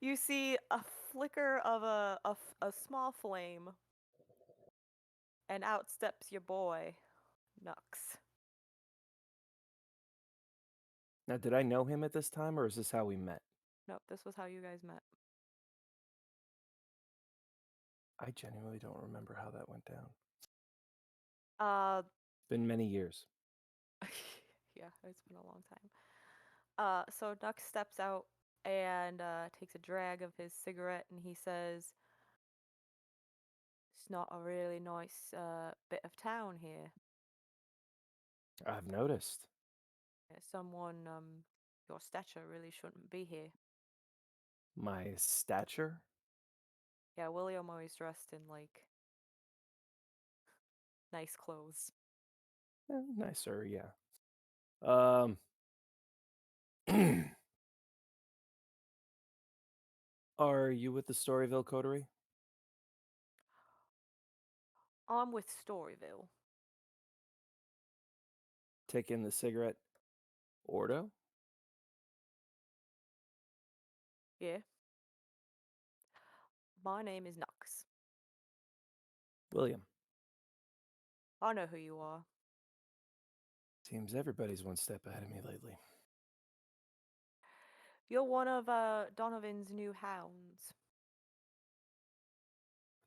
You see a flicker of a small flame, and out steps your boy, Nux. Now, did I know him at this time, or is this how we met? Nope, this was how you guys met. I genuinely don't remember how that went down. Uh, Been many years. yeah, it's been a long time. So Nux steps out and takes a drag of his cigarette, and he says, "It's not a really nice bit of town here. I've noticed. Someone your stature really shouldn't be here." My stature? Yeah, William always dressed in like nice clothes. Nicer, yeah. Um, are you with the Storyville Coterie? I'm with Storyville. Taking the cigarette Ordo? Yeah, my name is Nux. William. I know who you are. Seems everybody's one step ahead of me lately. You're one of Donovan's new hounds.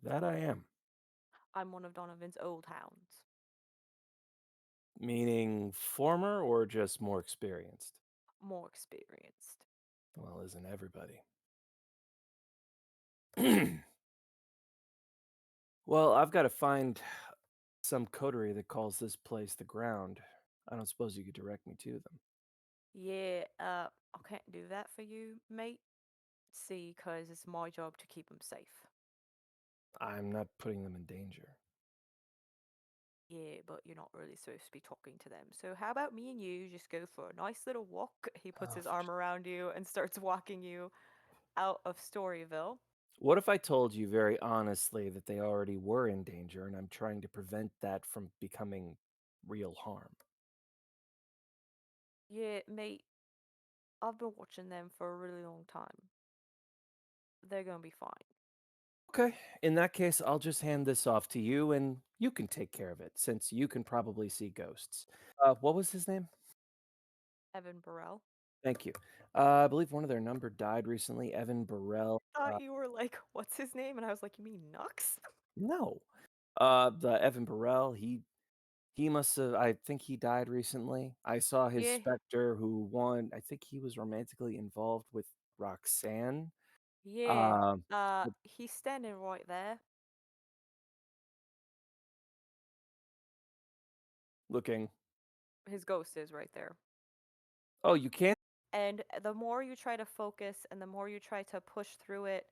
That I am. I'm one of Donovan's old hounds. Meaning former or just more experienced? More experienced. Well, isn't everybody? Well, I've got to find some coterie that calls this place the ground. I don't suppose you could direct me to them. Yeah, I can't do that for you, mate. See, 'cause it's my job to keep them safe. I'm not putting them in danger. Yeah, but you're not really supposed to be talking to them. So how about me and you just go for a nice little walk? He puts Oh, his arm around you and starts walking you out of Storyville. what if I told you very honestly that they already were in danger and I'm trying to prevent that from becoming real harm? Yeah, mate, I've been watching them for a really long time. They're gonna be fine. Okay, in that case, I'll just hand this off to you and you can take care of it since you can probably see ghosts. What was his name? Evan Burrell. Thank you. I believe one of their number died recently, Evan Burrell. Thought you were like, what's his name? And I was like, you mean Nux? No. The Evan Burrell, he must have I think he died recently. I saw his Yeah, specter who won I think he was romantically involved with Roxanne. yeah. Um, He's standing right there. looking His ghost is right there. Oh, you can't And the more you try to focus and the more you try to push through it,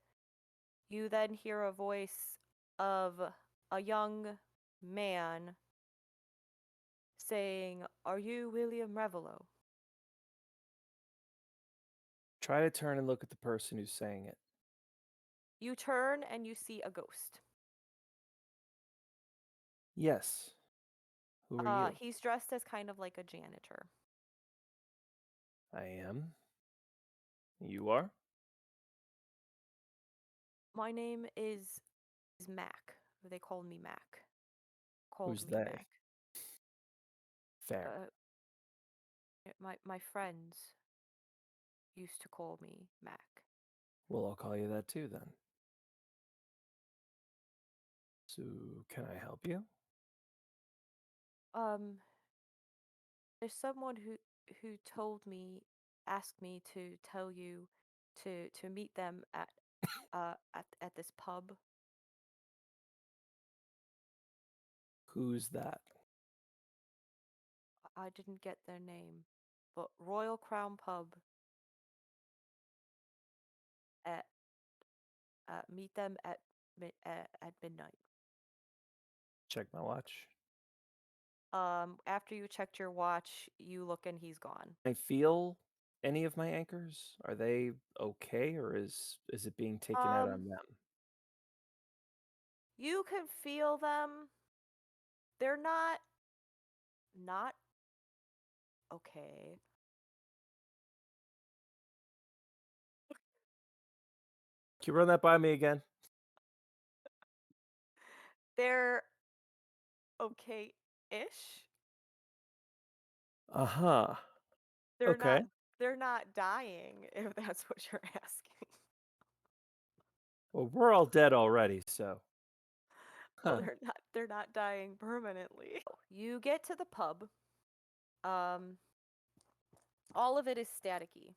you then hear a voice of a young man saying, "Are you William Ravelowe?" try to turn and look at the person who's saying it. You turn and you see a ghost. Yes. Who are you? He's dressed as kind of like a janitor. I am. You are? My name is Mac. They called me Mac. Called Who's me they? Mac. Fair. Uh, my friends used to call me Mac. Well, I'll call you that too then. So, can I help you? Um, there's someone who told me, asked me to tell you to meet them at this pub. Who's that? I didn't get their name, but Royal Crown Pub. At meet them at midnight. Check my watch. After you checked your watch, you look and he's gone. I feel any of my anchors? Are they okay or is it being taken out Um, on them? you can feel them. They're not okay. Can you run that by me again? They're okay-ish. Uh-huh. They're Okay. not they're not dying, if that's what you're asking. Well, we're all dead already, so. Well, Huh. they're not dying permanently. You get to the pub. Um, all of it is staticky.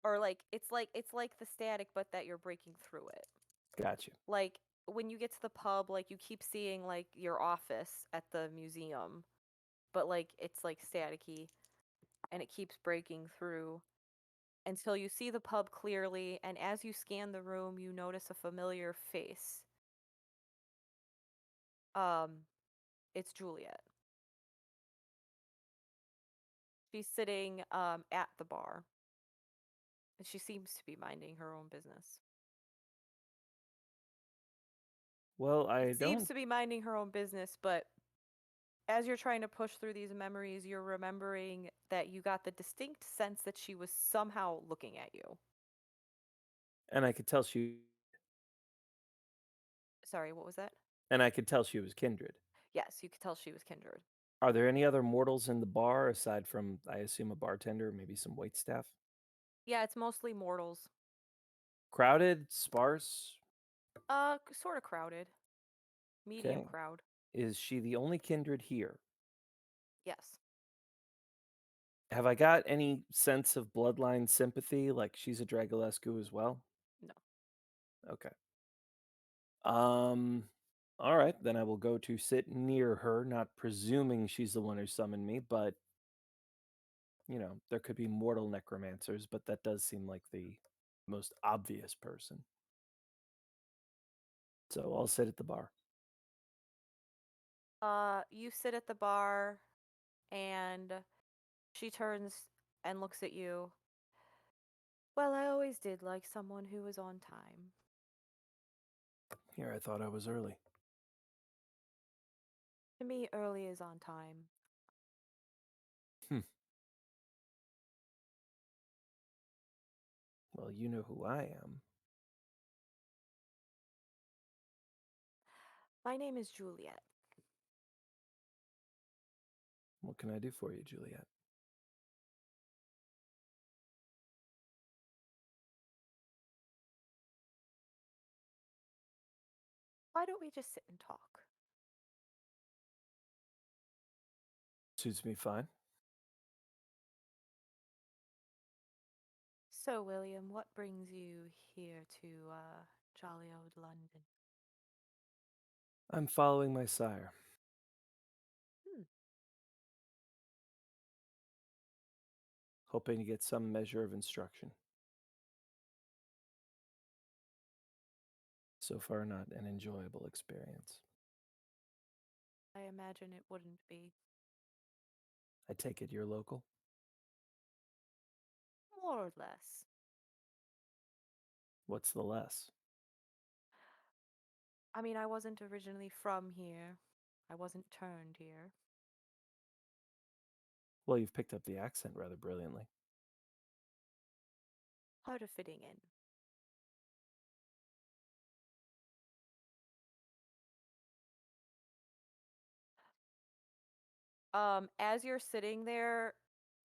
Or like it's like the static but that you're breaking through it. Got you. Like when you get to the pub, like you keep seeing like your office at the museum, but like it's like staticky and it keeps breaking through until you see the pub clearly, and as you scan the room, you notice a familiar face. Um, it's Juliet. She's sitting at the bar, and she seems to be minding her own business. Well, She I seems don't to be minding her own business, but as you're trying to push through these memories, you're remembering that you got the distinct sense that she was somehow looking at you. and I could tell she Sorry, what was that? and I could tell she was kindred. Yes, you could tell she was kindred. Are there any other mortals in the bar aside from, I assume, a bartender, maybe some waitstaff? Yeah, it's mostly mortals. Crowded, sparse? Sort of crowded. Medium Okay. crowd. Is she the only kindred here? Yes. Have I got any sense of bloodline sympathy, like she's a Dragolescu as well? No. Okay. Um, all right, then I will go to sit near her, not presuming she's the one who summoned me, but there could be mortal necromancers, but that does seem like the most obvious person. So I'll sit at the bar. You sit at the bar and she turns and looks at you. Well, I always did like someone who was on time. Here, I thought I was early. To me, early is on time. Hmm. Well, you know who I am. My name is Juliet. What can I do for you, Juliet? Why don't we just sit and talk? Suits me fine. So, William, what brings you here to jolly old London? I'm following my sire, Hmm. hoping to get some measure of instruction. So far, not an enjoyable experience. I imagine it wouldn't be. I take it you're local? More or less. What's the less? I mean, I wasn't originally from here. I wasn't turned here. Well, you've picked up the accent rather brilliantly. Part of fitting in. As you're sitting there,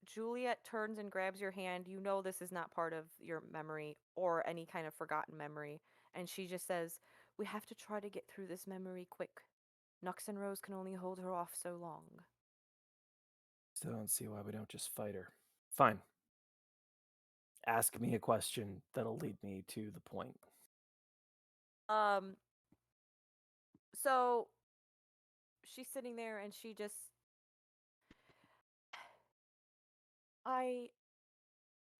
Juliet turns and grabs your hand. You know this is not part of your memory or any kind of forgotten memory. And she just says, we have to try to get through this memory quick. Nux and Rose can only hold her off so long. Still don't see why we don't just fight her. Fine. Ask me a question that'll lead me to the point. Um, so she's sitting there and she just I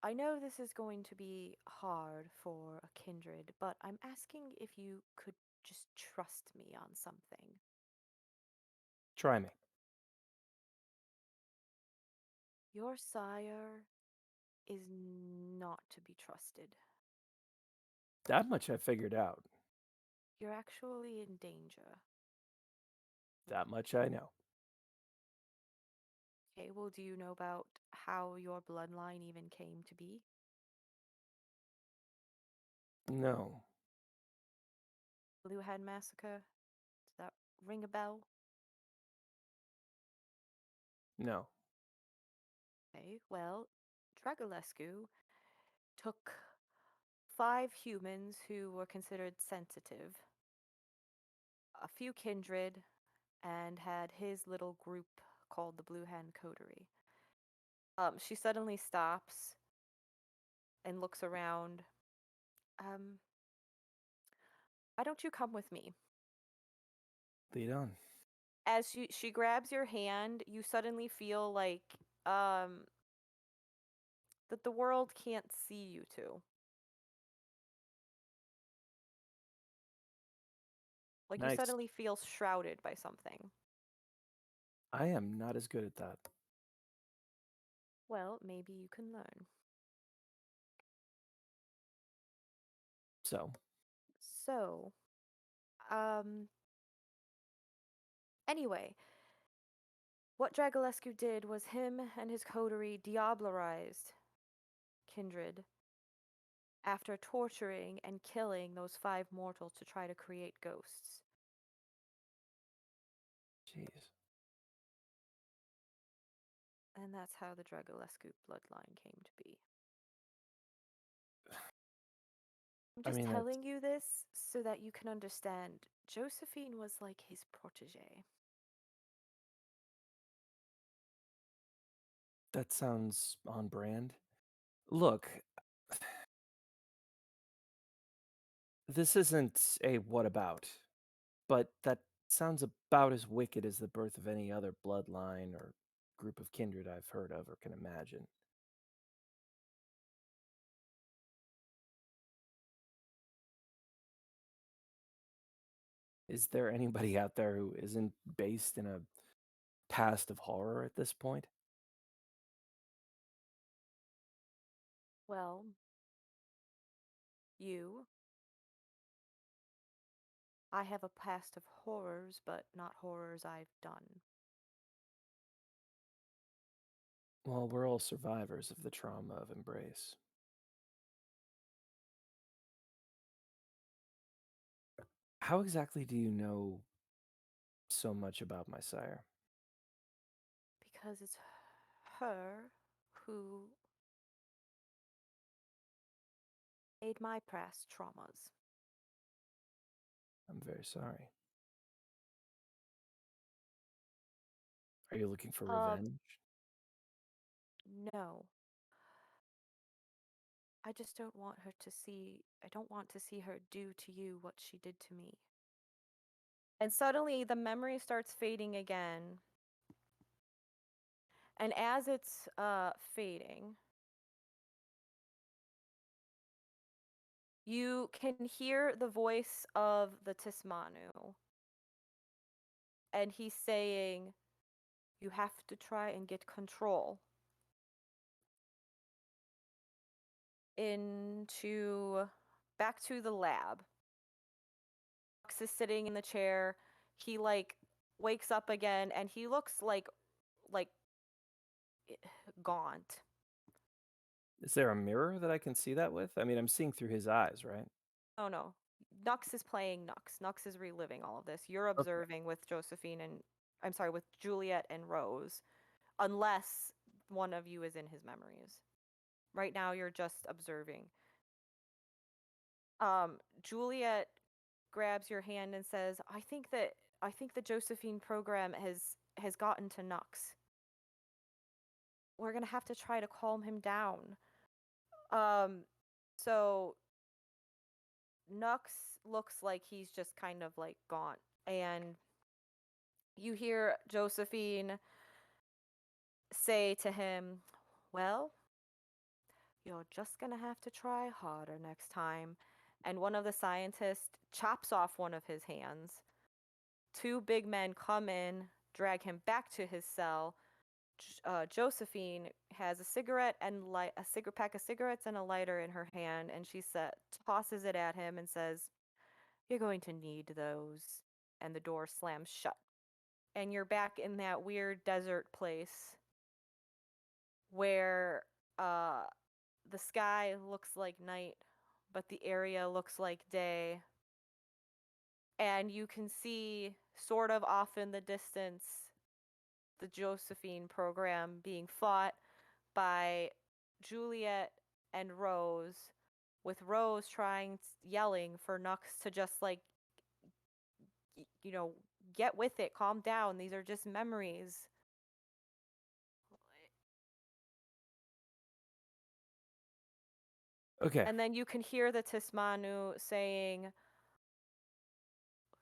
I know this is going to be hard for a kindred, but I'm asking if you could just trust me on something. Try me. Your sire is not to be trusted. That much I figured out. You're actually in danger. That much I know. Okay, well, do you know about how your bloodline even came to be? No. Blue Hen Massacre? Does that ring a bell? No. Okay, well, Dragolescu took 5 humans who were considered sensitive, a few kindred, and had his little group called the Blue Hen Coterie. She suddenly stops and looks around. Why don't you come with me? Lead on. As she grabs your hand, you suddenly feel like that the world can't see you two. Like you Nice. suddenly feel shrouded by something. I am not as good at that. Well, maybe you can learn. So, So, um, anyway, what Dragolescu did was him and his coterie diablerized kindred after torturing and killing those 5 mortals to try to create ghosts. jeez. And that's how the Dragolescu bloodline came to be. I'm I just mean, telling you this so that you can understand. Josephine was like his protege. that sounds on brand. Look, this isn't a what about, but that sounds about as wicked as the birth of any other bloodline or group of kindred I've heard of or can imagine. Is there anybody out there who isn't based in a past of horror at this point? Well, you. I have a past of horrors, but not horrors I've done. Well, we're all survivors of the trauma of embrace. How exactly do you know so much about my sire? Because it's her who made my past traumas. I'm very sorry. Are you looking for Um, revenge? no. I just don't want her to see, I don't want to see her do to you what she did to me. And suddenly the memory starts fading again. And as it's fading, you can hear the voice of the Tismanu. And he's saying, you have to try and get control into back to the lab. Fox is sitting in the chair. He like wakes up again and he looks like gaunt. Is there a mirror that I can see that with? I mean, I'm seeing through his eyes, right? Oh no. Nux is playing Nux. Nux is reliving all of this. You're Okay. observing with Josephine and I'm sorry, with Juliet and Rose, unless one of you is in his memories. Right now you're just observing. Juliet grabs your hand and says, I think the Josephine program has gotten to Nux. We're gonna have to try to calm him down. Um, so Nux looks like he's just kind of like gaunt, and you hear Josephine say to him, "Well, you're just gonna have to try harder next time." And one of the scientists chops off one of his hands. 2 big men come in, drag him back to his cell. Josephine has a cigarette and a pack of cigarettes and a lighter in her hand, and she tosses it at him and says, "You're going to need those." And the door slams shut. And you're back in that weird desert place where uh, the sky looks like night, but the area looks like day. And you can see, sort of off in the distance, the Josephine program being fought by Juliet and Rose, with Rose yelling for Nux to just, like, get with it, calm down. These are just memories. Okay. And then you can hear the Tismanu saying,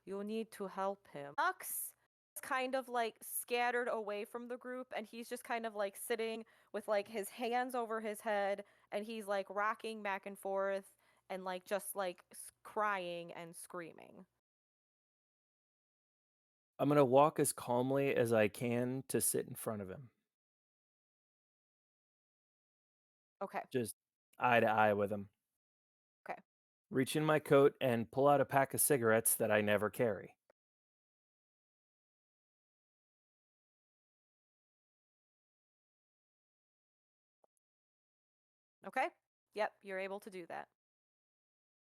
"You'll need to help him." Nux is kind of like scattered away from the group, and he's just kind of like sitting with like his hands over his head, and he's like rocking back and forth and like just like crying and screaming. I'm going to walk as calmly as I can to sit in front of him. Okay. Just eye to eye with him. Okay. Reach in my coat and pull out a pack of cigarettes that I never carry. Okay. Yep, you're able to do that.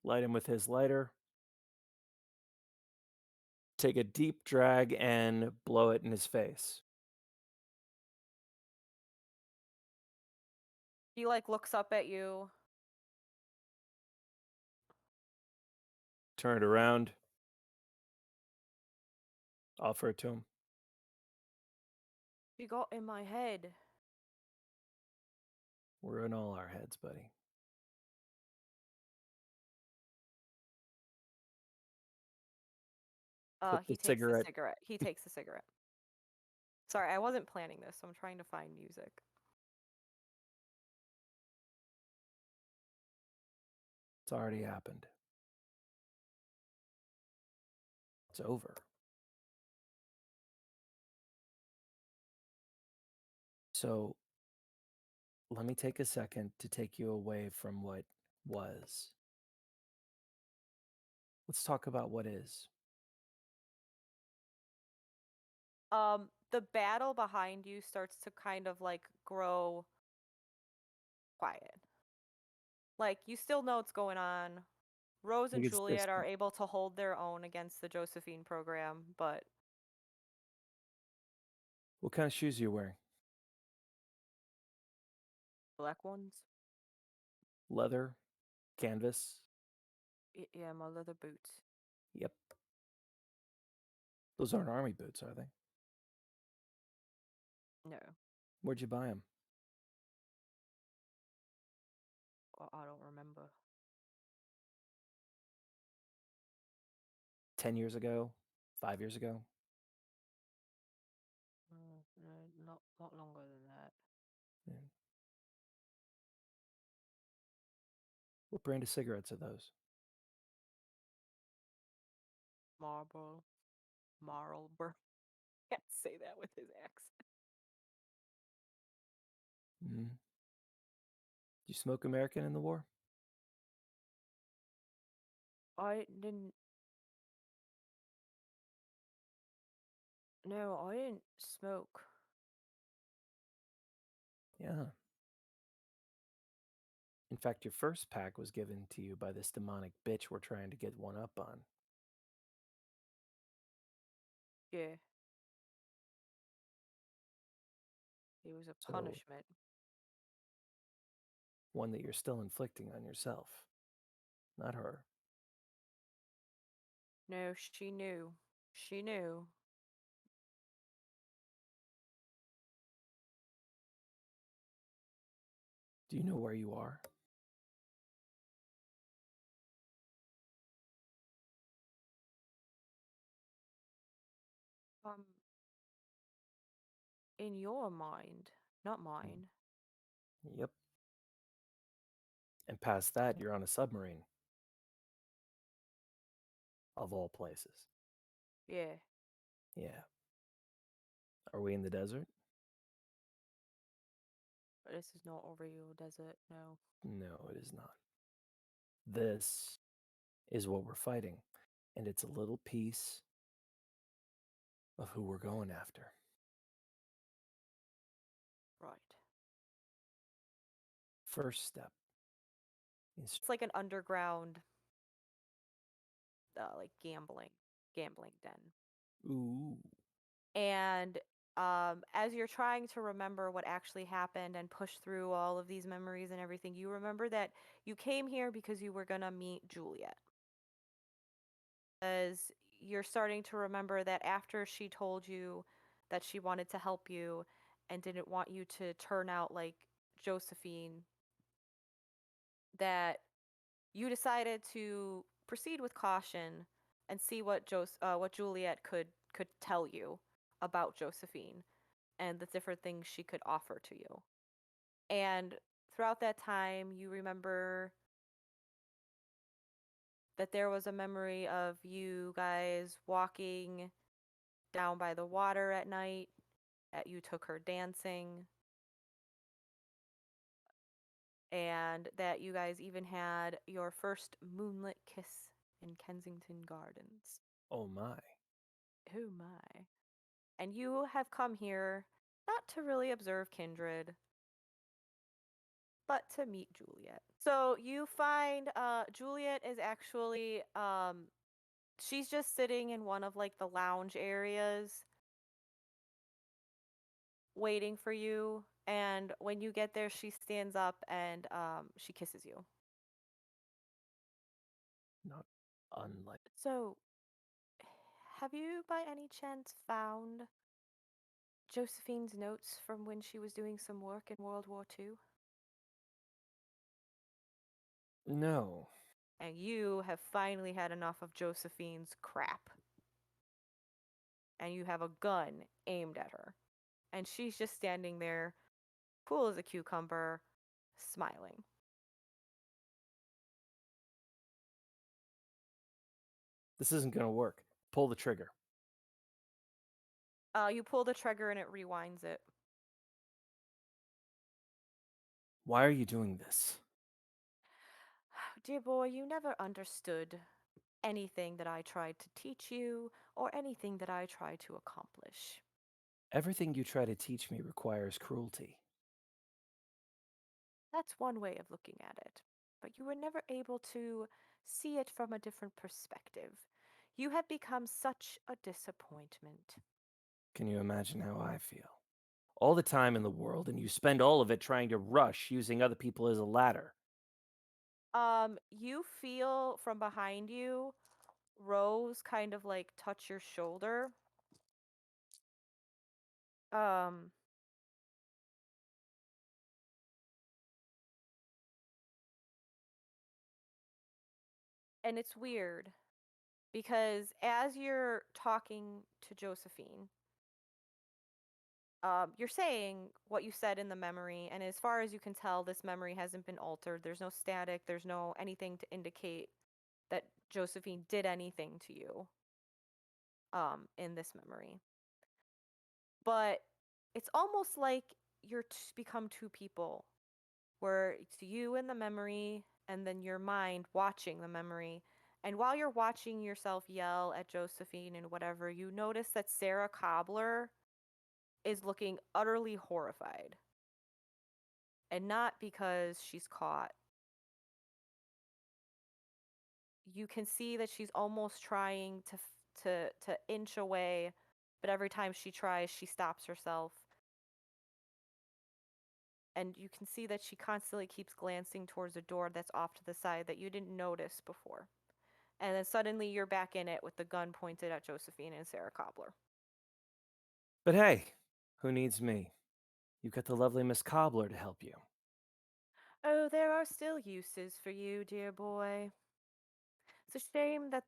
Light him with his lighter. Take a deep drag and blow it in his face. He like looks up at you. Turn it around. Offer it to him. She got in my head. We're in all our heads, buddy. Put the He takes the cigarette. cigarette. He takes the cigarette. Sorry, I wasn't planning this. So I'm trying to find music. It's already happened. It's over. So let me take a second to take you away from what was. Let's talk about what is. The battle behind you starts to kind of like grow quiet. Like, you still know what's going on. Rose I and think it's Juliet are distant. able to hold their own against the Josephine program, but What kind of shoes are you wearing? black ones? Leather? Canvas? Yeah, my leather boots. Yep. Those aren't army boots, are they? No, Where'd you buy them? I don't remember. 10 years ago? 5 years ago? No, not longer than that. Yeah. What brand of cigarettes are those? Marlboro. Can't say that with his accent. Mm-hmm. Did you smoke American in the war? I didn't. No, I didn't smoke. Yeah. In fact, your first pack was given to you by this demonic bitch we're trying to get one up on. Yeah, it was a So, punishment. one that you're still inflicting on yourself, not her. No, she knew. She knew. Do you know where you are? Um, in your mind, not mine. Yep. And past that, you're on a submarine, of all places. Yeah. Yeah. Are we in the desert? This is not a real desert, no. No, it is not. This is what we're fighting, and it's a little piece of who we're going after. Right. First step, It's It's like an underground, like gambling den. ooh. And as you're trying to remember what actually happened and push through all of these memories and everything, you remember that you came here because you were gonna meet Juliet. As you're starting to remember that after she told you that she wanted to help you and didn't want you to turn out like Josephine, that you decided to proceed with caution and see what Juliet could tell you about Josephine and the different things she could offer to you. And throughout that time, you remember that there was a memory of you guys walking down by the water at night, that you took her dancing, and that you guys even had your first moonlit kiss in Kensington Gardens. Oh my. Oh my. And you have come here not to really observe Kindred, but to meet Juliet. So you find Juliet is actually she's just sitting in one of like the lounge areas waiting for you, and when you get there she stands up and she kisses you. Not unlike. So, have you by any chance found Josephine's notes from when she was doing some work in World War II? No. And you have finally had enough of Josephine's crap. And you have a gun aimed at her. And she's just standing there, cool as a cucumber, smiling. This isn't gonna work. Pull the trigger. You pull the trigger and it rewinds it. Why are you doing this? Dear boy, you never understood anything that I tried to teach you or anything that I tried to accomplish. Everything you try to teach me requires cruelty. That's one way of looking at it, but you were never able to see it from a different perspective. You have become such a disappointment. Can you imagine how I feel? All the time in the world, and you spend all of it trying to rush using other people as a ladder. You feel from behind you Rose kind of like touch your shoulder. Um, and it's weird because as you're talking to Josephine, you're saying what you said in the memory, and as far as you can tell, this memory hasn't been altered. There's no static, there's no anything to indicate that Josephine did anything to you in this memory. But it's almost like become two people, where it's you in the memory and then your mind watching the memory. And while you're watching yourself yell at Josephine and whatever, you notice that Sarah Cobbler is looking utterly horrified. And not because she's caught. You can see that she's almost trying to inch away, but every time she tries, she stops herself. And you can see that she constantly keeps glancing towards a door that's off to the side that you didn't notice before. And then suddenly you're back in it with the gun pointed at Josephine and Sarah Cobbler. But hey, who needs me? You've got the lovely Miss Cobbler to help you. Oh, there are still uses for you, dear boy. It's a shame that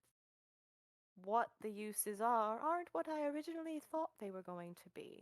what the uses are aren't what I originally thought they were going to be.